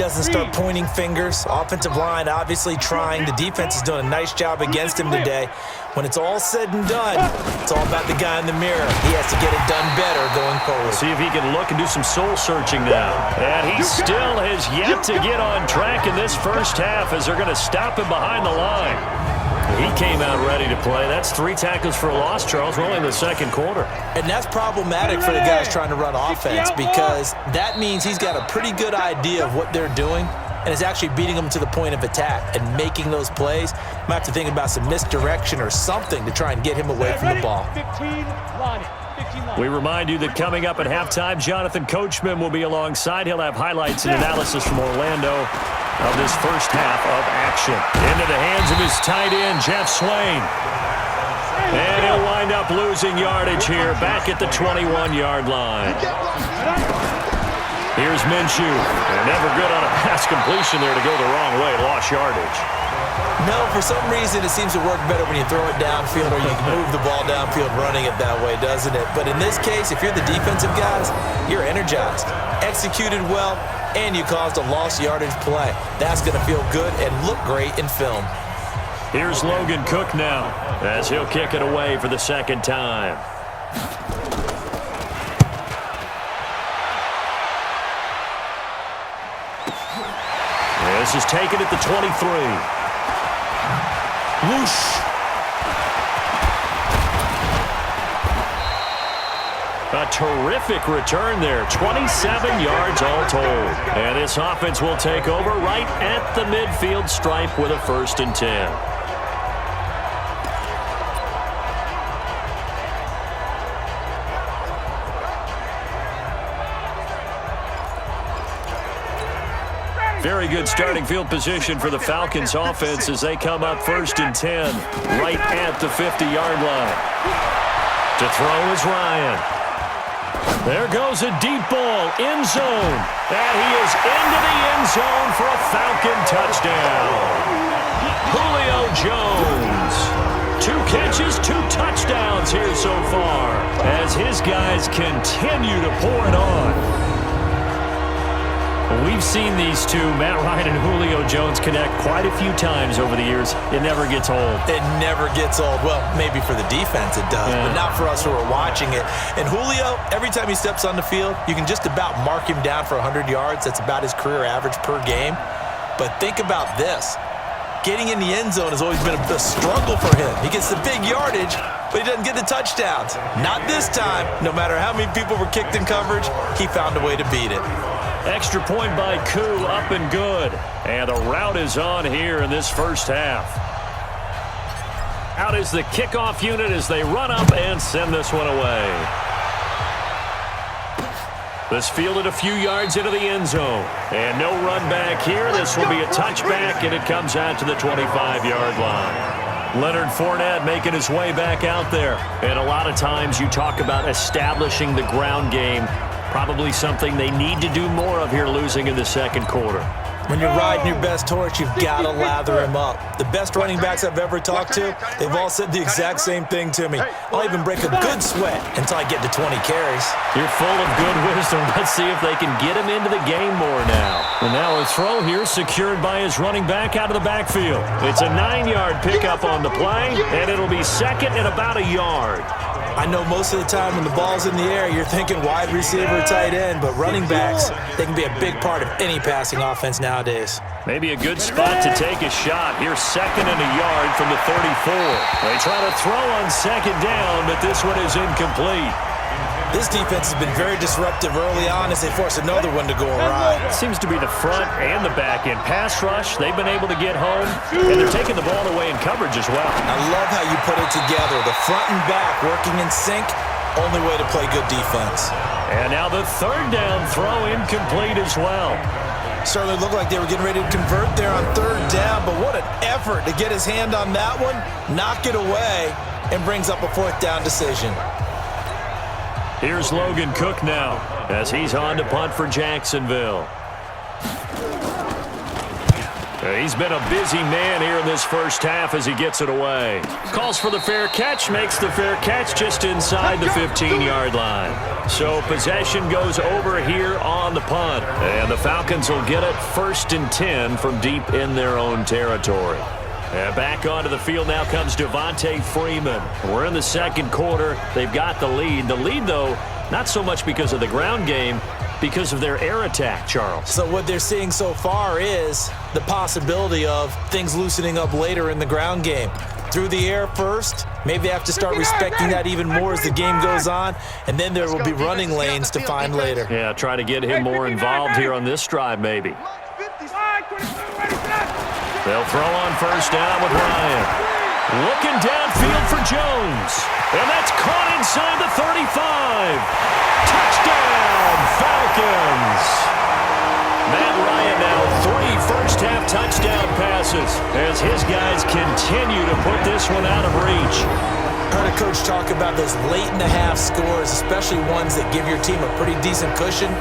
doesn't start pointing fingers. Offensive line obviously trying. The defense is doing a nice job against him today. When it's all said and done, it's all about the guy in the mirror. He has to get it done better going forward. See if he can look and do some soul-searching now. And he still has yet to get on track in this first half as they're going to stop him behind the line. He came out ready to play. That's 3 tackles for a loss, Charles. We're only in the second quarter. And that's problematic for the guys trying to run offense because that means he's got a pretty good idea of what they're doing and is actually beating them to the point of attack and making those plays. Might have to think about some misdirection or something to try and get him away from the ball. We remind you that coming up at halftime, Jonathan Coachman will be alongside. He'll have highlights and analysis from Orlando of this first half of action. Into the hands of his tight end, Jeff Swain. And he'll wind up losing yardage here back at the 21-yard line. Here's Minshew. And never good on a pass completion there to go the wrong way. Lost yardage. No, for some reason it seems to work better when you throw it downfield or you can move the ball downfield running it that way, doesn't it? But in this case, if you're the defensive guys, you're energized, executed well, and you caused a lost yardage play. That's going to feel good and look great in film. Here's Logan Cook now as he'll kick it away for the second time. This is taken at the 23. Whoosh. A terrific return there. 27 yards all told. And this offense will take over right at the midfield stripe with a 1st and 10. Very good starting field position for the Falcons offense as they come up 1st and 10 right at the 50-yard line. To throw is Ryan. There goes a deep ball, end zone. And he is into the end zone for a Falcon touchdown. Julio Jones. 2 catches, 2 touchdowns here so far as his guys continue to pour it on. We've seen these two, Matt Ryan and Julio Jones, connect quite a few times over the years. It never gets old. It never gets old. Well, maybe for the defense it does, but not for us who are watching it. And Julio, every time he steps on the field, you can just about mark him down for 100 yards. That's about his career average per game. But think about this. Getting in the end zone has always been a struggle for him. He gets the big yardage, but he doesn't get the touchdowns. Not this time. No matter how many people were kicked in coverage, he found a way to beat it. Extra point by Koo, up and good. And the route is on here in this first half. Out is the kickoff unit as they run up and send this one away. This fielded a few yards into the end zone. And no run back here. This will be a touchback, and it comes out to the 25-yard line. Leonard Fournette making his way back out there. And a lot of times you talk about establishing the ground game. Probably something they need to do more of here, losing in the second quarter. When you're riding your best horse, you've got to lather him up. The best running backs I've ever talked to, they've all said the exact same thing to me. I'll even break a good sweat until I get to 20 carries. You're full of good wisdom. Let's see if they can get him into the game more now. And now a throw here secured by his running back out of the backfield. It's a 9-yard pickup on the play, and it'll be second and about a yard. I know most of the time when the ball's in the air, you're thinking wide receiver, tight end, but running backs, they can be a big part of any passing offense nowadays. Maybe a good spot to take a shot. Here's 2nd and a yard from the 34. They try to throw on 2nd down, but this one is incomplete. This defense has been very disruptive early on as they force another one to go awry. Seems to be the front and the back end. Pass rush, they've been able to get home, and they're taking the ball away in coverage as well. I love how you put it together. The front and back working in sync, only way to play good defense. And now the 3rd down throw incomplete as well. Certainly looked like they were getting ready to convert there on 3rd down, but what an effort to get his hand on that one, knock it away, and brings up a 4th down decision. Here's Logan Cook now as he's on to punt for Jacksonville. He's been a busy man here in this first half as he gets it away. Calls for the fair catch, makes the fair catch just inside the 15-yard line. So possession goes over here on the punt. And the Falcons will get it 1st and 10 from deep in their own territory. And back onto the field now comes Devontae Freeman. We're in the second quarter. They've got the lead. The lead, though, not so much because of the ground game, because of their air attack, Charles. So what they're seeing so far is the possibility of things loosening up later in the ground game. Through the air first, maybe they have to start respecting that even more as the game goes on, and then there will be running lanes to find later. Yeah, try to get him more involved here on this drive maybe. They'll throw on 1st down with Ryan. Looking downfield for Jones. And that's caught inside the 35. Touchdown, Falcons. Matt Ryan now 3 first-half touchdown passes as his guys continue to put this one out of reach. Heard a coach talk about those late-in-the-half scores, especially ones that give your team a pretty decent cushion.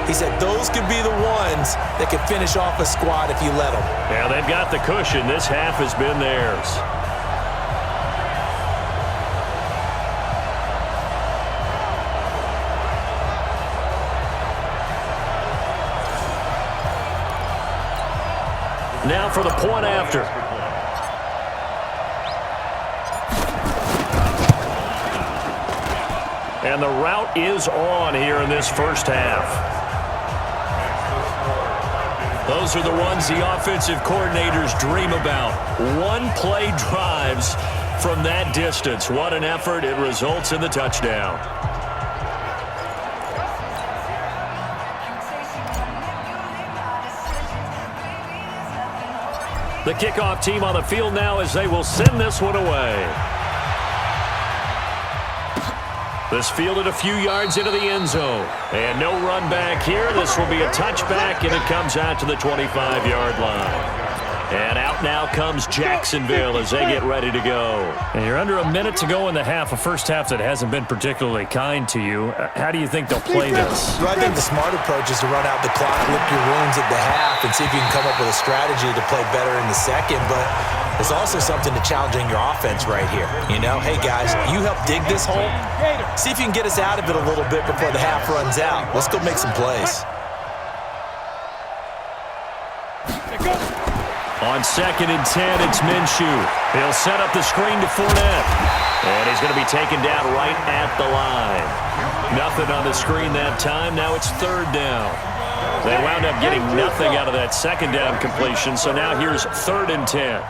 He said those could be the ones that could finish off a squad if you let them. Yeah, they've got the cushion. This half has been theirs. Now for the point after. And the route is on here in this first half. Those are the ones the offensive coordinators dream about. One-play drives from that distance. What an effort. It results in the touchdown. The kickoff team on the field now as they will send this one away. This fielded a few yards into the end zone. And no run back here. This will be a touchback, and it comes out to the 25-yard line. And out now comes Jacksonville as they get ready to go. And you're under a minute to go in the half, a first half that hasn't been particularly kind to you. How do you think they'll play this? Well, I think the smart approach is to run out the clock, lick your wounds at the half, and see if you can come up with a strategy to play better in the second. But there's also something to challenging your offense right here. You know, hey, guys, you help dig this hole. See if you can get us out of it a little bit before the half runs out. Let's go make some plays. On 2nd and 10, it's Minshew. He'll set up the screen to Fournette. And he's going to be taken down right at the line. Nothing on the screen that time. Now it's 3rd down. They wound up getting nothing out of that 2nd down completion, so now here's 3rd and 10.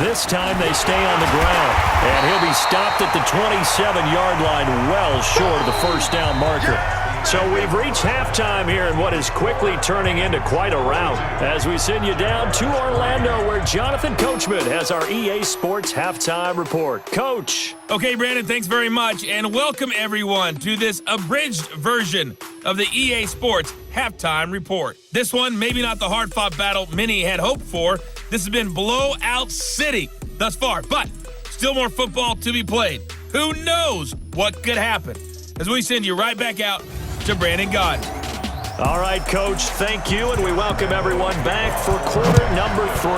This time they stay on the ground, and he'll be stopped at the 27-yard line, well short of the 1st down marker. So we've reached halftime here in what is quickly turning into quite a rout as we send you down to Orlando where Jonathan Coachman has our EA Sports Halftime Report. Coach. Okay, Brandon, thanks very much, and welcome everyone to this abridged version of the EA Sports Halftime Report. This one, maybe not the hard-fought battle many had hoped for. This has been blowout city thus far, but still more football to be played. Who knows what could happen? As we send you right back out to Brandon Gaudin. All right, Coach, thank you, and we welcome everyone back for quarter number 3.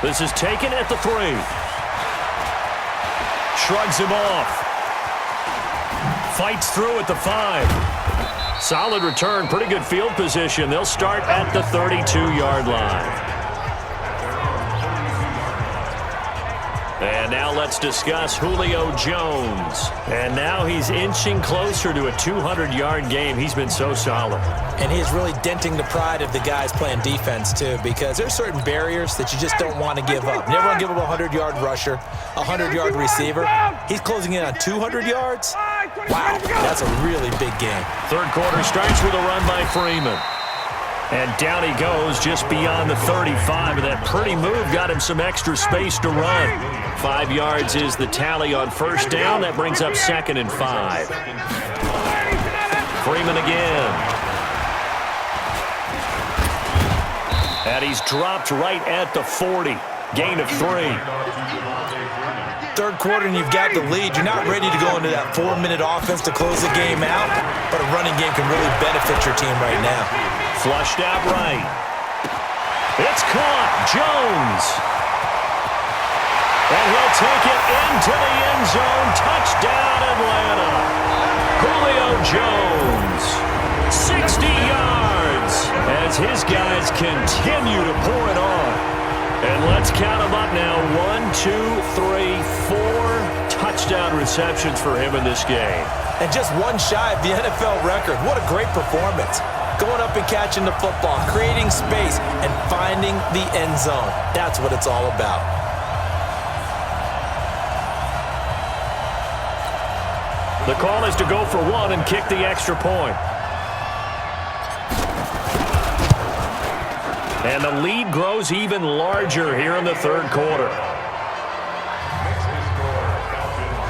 This is taken at the 3. Shrugs him off. Fights through at the 5. Solid return, pretty good field position. They'll start at the 32-yard line. And now let's discuss Julio Jones. And now he's inching closer to a 200-yard game. He's been so solid. And he's really denting the pride of the guys playing defense, too, because there's certain barriers that you just don't want to give up. Never want to give up a 100-yard rusher, a 100-yard receiver. He's closing in on 200 yards. Wow, that's a really big game. 3rd quarter starts with a run by Freeman. And down he goes just beyond the 35. And that pretty move got him some extra space to run. 5 yards is the tally on 1st down. That brings up 2nd and 5. Freeman again. And he's dropped right at the 40. Gain of 3. Third quarter and you've got the lead. You're not ready to go into that 4-minute offense to close the game out, but a running game can really benefit your team right now. Flushed out right. It's caught. Jones. And he'll take it into the end zone. Touchdown, Atlanta. Julio Jones. 60 yards as his guys continue to pour it on. And let's count them up now. 1, 2, 3, 4 touchdown receptions for him in this game. And just one shy of the NFL record. What a great performance. Going up and catching the football, creating space, and finding the end zone. That's what it's all about. The call is to go for 1 and kick the extra point. And the lead grows even larger here in the third quarter.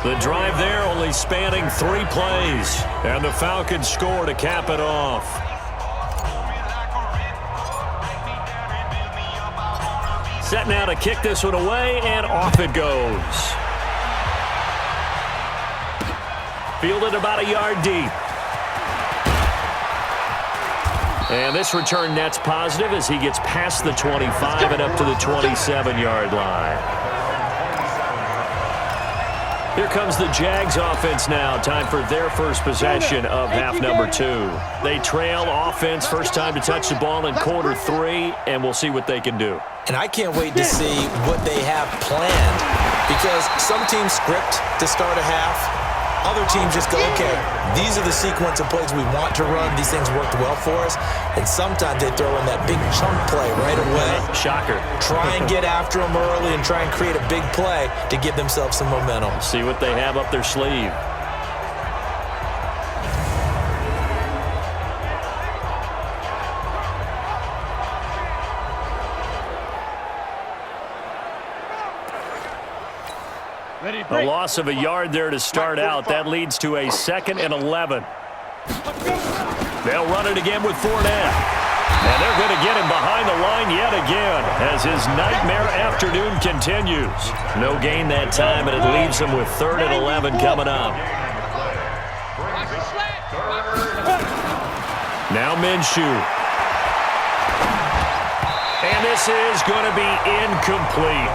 The drive there only spanning 3 plays. And the Falcons score to cap it off. Set now to kick this one away, and off it goes. Fielded about a yard deep. And this return net's positive as he gets past the 25 and up to the 27-yard line. Here comes the Jags offense now. Time for their first possession of half number 2. They trail offense, first time to touch the ball in quarter 3, and we'll see what they can do. And I can't wait to see what they have planned, because some teams script to start a half. Other teams just go, okay, these are the sequence of plays we want to run. These things worked well for us. And sometimes they throw in that big chunk play right away. Shocker. Try and get after them early and try and create a big play to give themselves some momentum. See what they have up their sleeve. A loss of a yard there to start out. That leads to a 2nd and 11. They'll run it again with Fournette. And they're going to get him behind the line yet again as his nightmare afternoon continues. No gain that time, and it leaves him with 3rd and 11 coming up. Now Minshew. And this is going to be incomplete.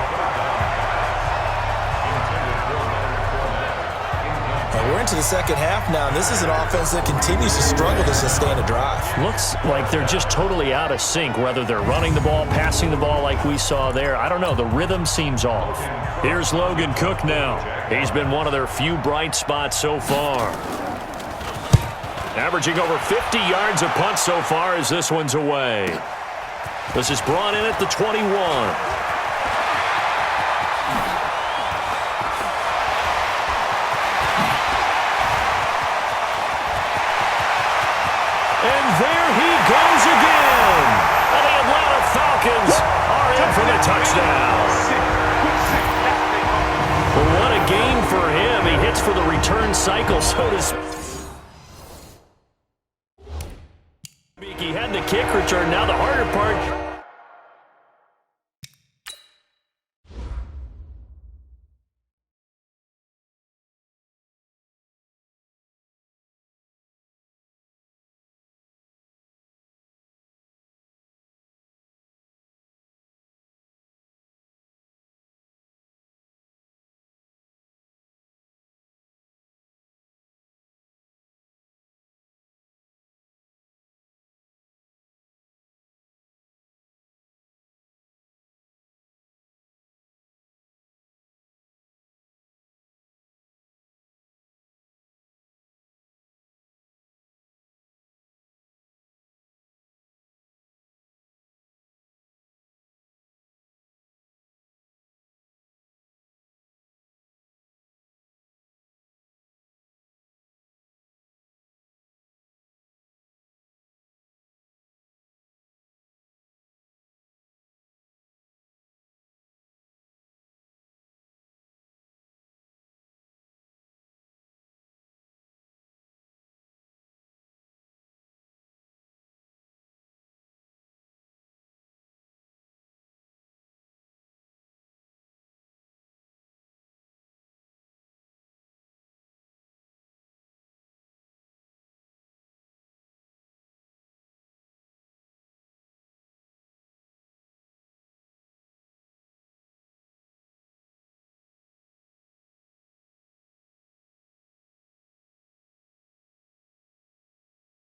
We're into the second half now, and this is an offense that continues to struggle to sustain a drive. Looks like they're just totally out of sync, whether they're running the ball, passing the ball like we saw there. I don't know. The rhythm seems off. Here's Logan Cook now. He's been one of their few bright spots so far. Averaging over 50 yards a punt so far as this one's away. This is brought in at the 21. Goes again. And the Atlanta Falcons are in for the touchdown. Well, what a game for him. He hits for the return cycle, so to speak. He had the kick return. Now the harder part